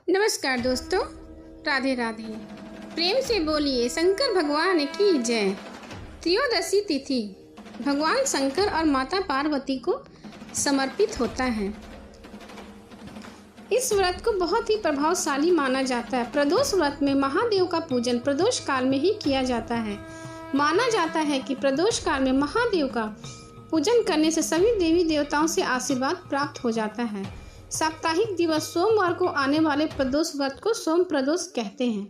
नमस्कार दोस्तों, राधे राधे। प्रेम से बोलिए शंकर भगवान की जय। त्रयोदशी तिथि भगवान शंकर और माता पार्वती को समर्पित होता है। इस व्रत को बहुत ही प्रभावशाली माना जाता है। प्रदोष व्रत में महादेव का पूजन प्रदोष काल में ही किया जाता है। माना जाता है कि प्रदोष काल में महादेव का पूजन करने से सभी देवी देवताओं से आशीर्वाद प्राप्त हो जाता है। साप्ताहिक दिवस सोमवार को आने वाले प्रदोष व्रत को सोम प्रदोष कहते हैं।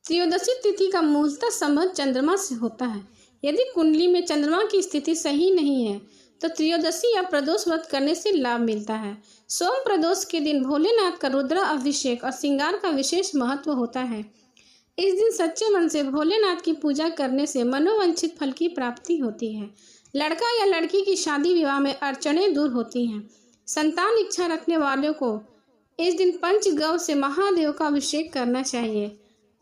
त्रयोदशी तिथि का मूलतः संबंध चंद्रमा से होता है। यदि कुंडली में चंद्रमा की स्थिति सही नहीं है तो त्रयोदशी या प्रदोष व्रत करने से लाभ मिलता है। सोम प्रदोष के दिन भोलेनाथ का रुद्र अभिषेक और श्रृंगार का विशेष महत्व होता है। इस दिन सच्चे मन से भोलेनाथ की पूजा करने से मनोवांछित फल की प्राप्ति होती है। लड़का या लड़की की शादी विवाह में अड़चनें दूर होती हैं। संतान इच्छा रखने वालों को इस दिन पंचगव्य से महादेव का अभिषेक करना चाहिए।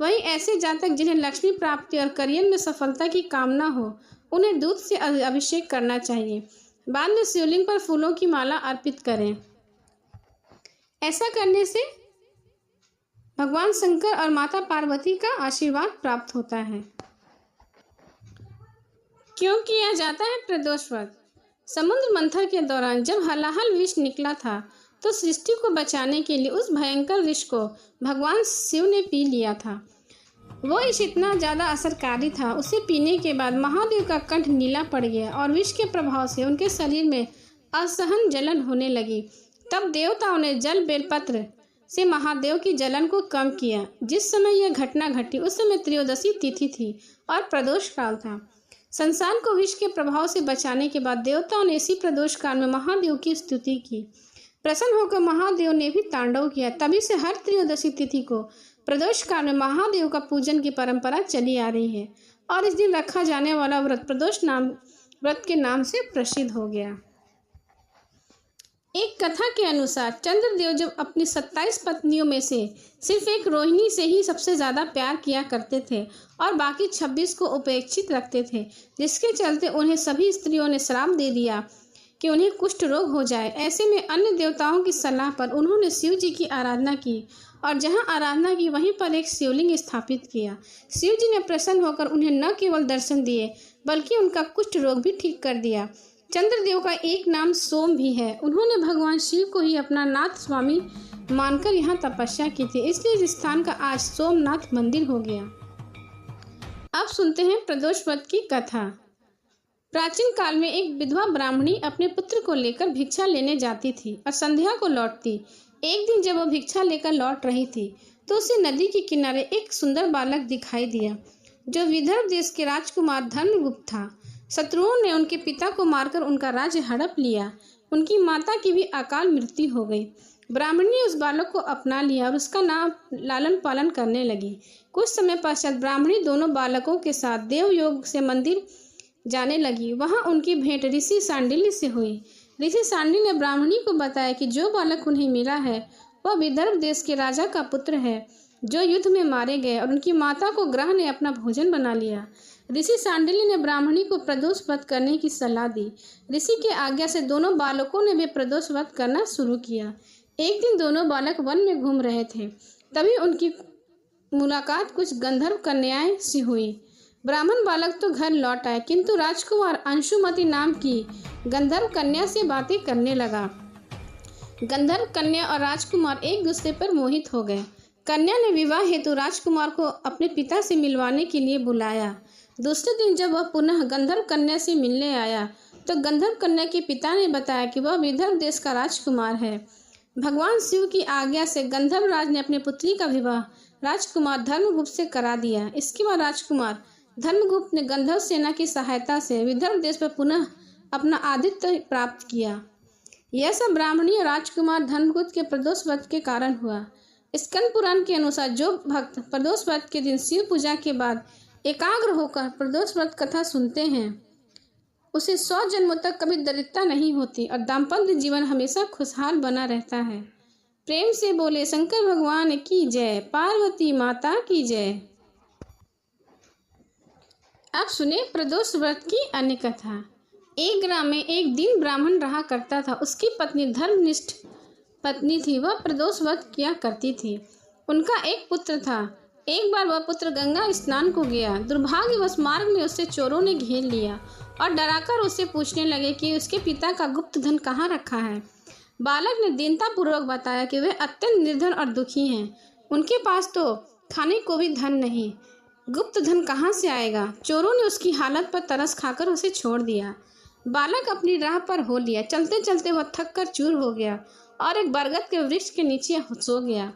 वहीं ऐसे जातक जिन्हें लक्ष्मी प्राप्ति और करियर में सफलता की कामना हो, उन्हें दूध से अभिषेक करना चाहिए। बाद में शिवलिंग पर फूलों की माला अर्पित करें। ऐसा करने से भगवान शंकर और माता पार्वती का आशीर्वाद प्राप्त होता है। क्यों किया जाता है प्रदोष व्रत? समुद्र मंथन के दौरान जब हलाहल विष निकला था तो सृष्टि को बचाने के लिए उस भयंकर विष को भगवान शिव ने पी लिया था। वो विष इतना ज़्यादा असरकारी था, उसे पीने के बाद महादेव का कंठ नीला पड़ गया और विष के प्रभाव से उनके शरीर में असहन जलन होने लगी। तब देवताओं ने जल बेलपत्र से महादेव की जलन को कम किया। जिस समय यह घटना घटी उस समय त्रयोदशी तिथि थी और प्रदोष काल था। संसार को विष के प्रभाव से बचाने के बाद देवताओं ने इसी प्रदोष काल में महादेव की स्तुति की। प्रसन्न होकर महादेव ने भी तांडव किया। तभी से हर त्रयोदशी तिथि को प्रदोष काल में महादेव का पूजन की परंपरा चली आ रही है और इस दिन रखा जाने वाला व्रत प्रदोष व्रत के नाम से प्रसिद्ध हो गया। एक कथा के अनुसार चंद्रदेव जब अपनी 27 पत्नियों में से सिर्फ एक रोहिणी से ही सबसे ज़्यादा प्यार किया करते थे और बाकी 26 को उपेक्षित रखते थे, जिसके चलते उन्हें सभी स्त्रियों ने श्राप दे दिया कि उन्हें कुष्ठ रोग हो जाए। ऐसे में अन्य देवताओं की सलाह पर उन्होंने शिव जी की आराधना की और जहां आराधना की वहीं पर एक शिवलिंग स्थापित किया। शिव जी ने प्रसन्न होकर उन्हें न केवल दर्शन दिए बल्कि उनका कुष्ठ रोग भी ठीक कर दिया। चंद्रदेव का एक नाम सोम भी है। उन्होंने भगवान शिव को ही अपना नाथ स्वामी मानकर यहाँ तपस्या की थी, इसलिए इस स्थान का आज सोमनाथ मंदिर हो गया। अब सुनते हैं प्रदोष व्रत की कथा। प्राचीन काल में एक विधवा ब्राह्मणी अपने पुत्र को लेकर भिक्षा लेने जाती थी और संध्या को लौटती। एक दिन जब वह भिक्षा लेकर लौट रही थी तो उसे नदी के किनारे एक सुंदर बालक दिखाई दिया जो विदर्भ देश के राजकुमार धर्मगुप्त था। शत्रुओं ने उनके पिता को मारकर उनका राज्य हड़प लिया। उनकी माता की भी अकाल मृत्यु हो गई। ब्राह्मणी ने उस बालक को अपना लिया और उसका नाम लालन पालन करने लगी। कुछ समय पश्चात ब्राह्मणी दोनों बालकों के साथ देवयोग से मंदिर जाने लगी। वहां उनकी भेंट ऋषि सांडिल्य से हुई। ऋषि सांडिल्य ने ब्राह्मणी को बताया कि जो बालक उन्हें मिला है वह विदर्भ देश के राजा का पुत्र है जो युद्ध में मारे गए और उनकी माता को ग्रह ने अपना भोजन बना लिया। ऋषि सांडिल्य ने ब्राह्मणी को प्रदोष व्रत करने की सलाह दी। ऋषि के आज्ञा से दोनों बालकों ने भी प्रदोष व्रत करना शुरू किया। एक दिन दोनों बालक वन में घूम रहे थे, तभी उनकी मुलाकात कुछ गंधर्व कन्याएं से हुई। ब्राह्मण बालक तो घर लौट आए, किंतु राजकुमार अंशुमति नाम की गंधर्व कन्या से बातें करने लगा। गंधर्व कन्या और राजकुमार एक दूसरे पर मोहित हो गए। कन्या ने विवाह हेतु राजकुमार को अपने पिता से मिलवाने के लिए बुलाया। दूसरे दिन जब वह पुनः गंधर्व कन्या से मिलने आया तो गंधर्व कन्या के पिता ने बताया कि वह विदर्भ देश का राजकुमार है। भगवान शिव की आज्ञा से गंधर्व राज ने अपनी पुत्री का विवाह राजकुमार धर्मगुप्त से करा दिया। इसके बाद राजकुमार धर्मगुप्त ने गंधर्व सेना की सहायता से विदर्भ देश पर पुनः अपना आधिपत्य प्राप्त किया। यह सब ब्राह्मणी और राजकुमार धर्मगुप्त के प्रदोष व्रत के कारण हुआ। स्कंद पुराण के अनुसार जो भक्त प्रदोष व्रत के दिन शिव पूजा के बाद एकाग्र होकर प्रदोष व्रत कथा सुनते हैं उसे 100 जन्मों तक कभी दरिद्रता नहीं होती और दाम्पत्य जीवन हमेशा खुशहाल बना रहता है। प्रेम से बोले शंकर भगवान की जय, पार्वती माता की जय। अब सुने प्रदोष व्रत की अन्य कथा। एक ग्राम में एक दीन ब्राह्मण रहा करता था। उसकी पत्नी धर्मनिष्ठ पत्नी थी, वह प्रदोष व्रत किया करती थी। उनका एक पुत्र था। एक बार वह पुत्र गंगा स्नान को गया। दुर्भाग्यवश मार्ग में उसे चोरों ने घेर लिया और डराकर उससे पूछने लगे कि उसके पिता का गुप्त धन कहाँ रखा है। बालक ने दीनतापूर्वक बताया कि वे अत्यंत निर्धन और दुखी हैं। उनके पास तो खाने को भी धन नहीं, गुप्त धन कहाँ से आएगा। चोरों ने उसकी हालत पर तरस खाकर उसे छोड़ दिया। बालक अपनी राह पर हो लिया। चलते चलते वह थक कर चूर हो गया और एक बरगद के वृक्ष के नीचे सो गया।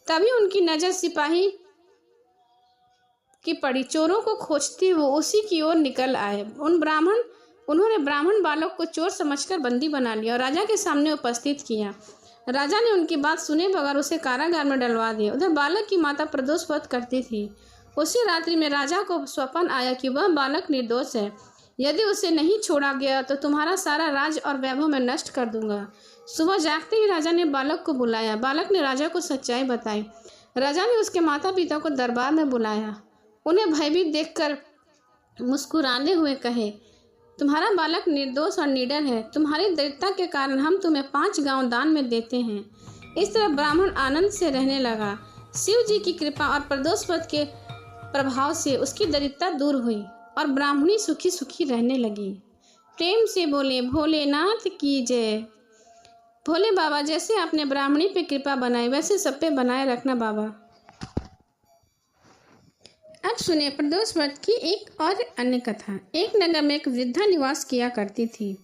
तभी उनकी नजर सिपाही की पड़ी। चोरों को खोजते वो उसी की ओर निकल आए। उन्होंने ब्राह्मण बालक को चोर समझकर बंदी बना लिया और राजा के सामने उपस्थित किया। राजा ने उनकी बात सुने बगैर उसे कारागार में डलवा दिया। उधर बालक की माता प्रदोष व्रत करती थी। उसी रात्रि में राजा को स्वप्न आया कि वह बालक निर्दोष है। यदि उसे नहीं छोड़ा गया तो तुम्हारा सारा राज और वैभव मैं नष्ट कर दूंगा। सुबह जागते ही राजा ने बालक को बुलाया। बालक ने राजा को सच्चाई बताई। राजा ने उसके माता पिता को दरबार में बुलाया। उन्हें भयभीत देखकर मुस्कुराते हुए कहे, तुम्हारा बालक निर्दोष और निडर है। तुम्हारी दरिद्रता के कारण हम तुम्हें 5 गांव दान में देते हैं। इस तरह ब्राह्मण आनंद से रहने लगा। शिव जी की कृपा और प्रदोष व्रत के प्रभाव से उसकी दरिद्रता दूर हुई और ब्राह्मणी सुखी सुखी रहने लगी। प्रेम से बोले भोलेनाथ की जय। भोले बाबा, जैसे आपने ब्राह्मणी पे कृपा बनाई वैसे सब पे बनाए रखना बाबा। अब सुने प्रदोष व्रत की एक और अन्य कथा। एक नगर में एक वृद्धा निवास किया करती थी।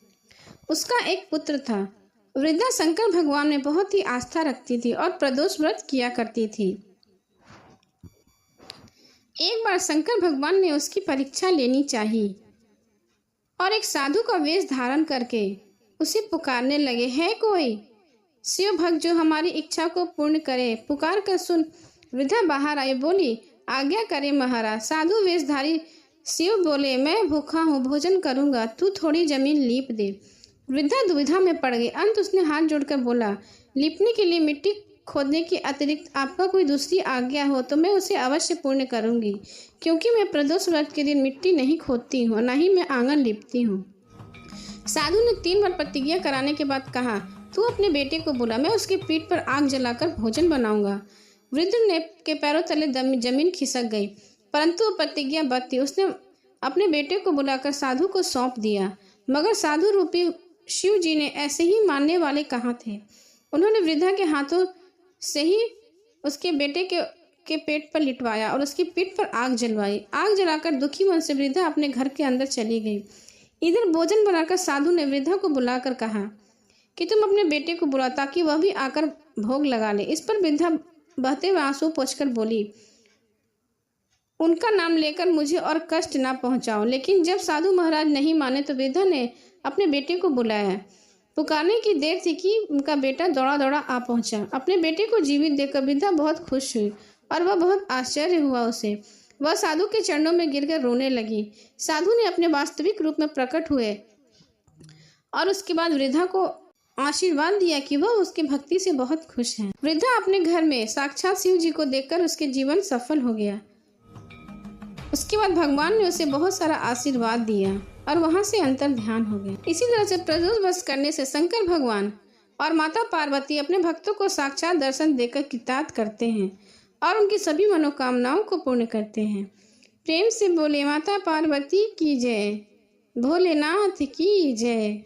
उसका एक पुत्र था। वृद्धा शंकर भगवान में बहुत ही आस्था रखती थी और प्रदोष व्रत किया करती थी। एक बार शंकर भगवान ने उसकी परीक्षा लेनी चाहिए और एक साधु का वेश धारण करके उसे पुकारने लगे, है कोई शिव भक्त जो हमारी इच्छा को पूर्ण करे। पुकार कर सुन वृद्धा बाहर आई, बोली, आज्ञा करे महाराज। साधु वेशधारी शिव बोले, मैं भूखा हूँ, भोजन करूँगा, तू थोड़ी जमीन लीप दे। वृद्धा दुविधा में पड़ गई। अंत उसने हाथ जोड़कर बोला, लीपने के लिए मिट्टी खोदने के अतिरिक्त आपका कोई दूसरी आज्ञा हो तो मैं उसे अवश्य पूर्ण करूँगी, क्योंकि मैं प्रदोष व्रत के दिन मिट्टी नहीं खोदती हूँ, न ही मैं आंगन लिपती हूँ। साधु ने 3 बार प्रतिज्ञा कराने के बाद कहा, तू अपने बेटे को बुला, मैं उसकी पीठ पर आग जलाकर भोजन बनाऊंगा। वृद्ध ने के पैरों तले जमीन खिसक गई, परंतु वो प्रतिज्ञाबद्ध थी। उसने अपने बेटे को बुलाकर साधु को सौंप दिया, मगर साधु रूपी शिव जी ने ऐसे ही मानने वाले कहाँ थे। उन्होंने वृद्धा के हाथों से ही उसके बेटे के पेट पर लिटवाया और उसकी पीठ पर आग जलवाई। आग जलाकर दुखी मन से वृद्धा अपने घर के अंदर चली गई। इधर भोजन बनाकर साधु ने वृद्धा को बुलाकर कहा कि तुम अपने बेटे को बुलाओ ताकि वह भी आकर भोग लगा ले। इस पर वृद्धा बहते हुए आंसू पोंछकर बोली, उनका नाम लेकर मुझे और कष्ट ना पहुंचाओ। लेकिन जब साधु महाराज नहीं माने तो वृद्धा ने अपने बेटे को बुलाया। पुकारने की देर थी कि उनका बेटा दौड़ा दौड़ा आ पहुंचा। अपने बेटे को जीवित देखकर वृद्धा बहुत खुश हुई और वह बहुत आश्चर्य हुआ उसे। वह साधु के चरणों में गिरकर रोने लगी। साधु ने अपने वास्तविक रूप में प्रकट हुए और उसके बाद वृद्धा को आशीर्वाद दिया कि वह उसकी भक्ति से बहुत खुश है। वृद्धा अपने घर में साक्षात शिव जी को देखकर उसके जीवन सफल हो गया। उसके बाद भगवान ने उसे बहुत सारा आशीर्वाद दिया और वहां से अंतर ध्यान हो गया। इसी तरह से प्रदोष व्रत करने से शंकर भगवान और माता पार्वती अपने भक्तों को साक्षात दर्शन देकर कृतार्थ करते हैं और उनकी सभी मनोकामनाओं को पूर्ण करते हैं। प्रेम से बोले माता पार्वती की जय, भोलेनाथ की जय।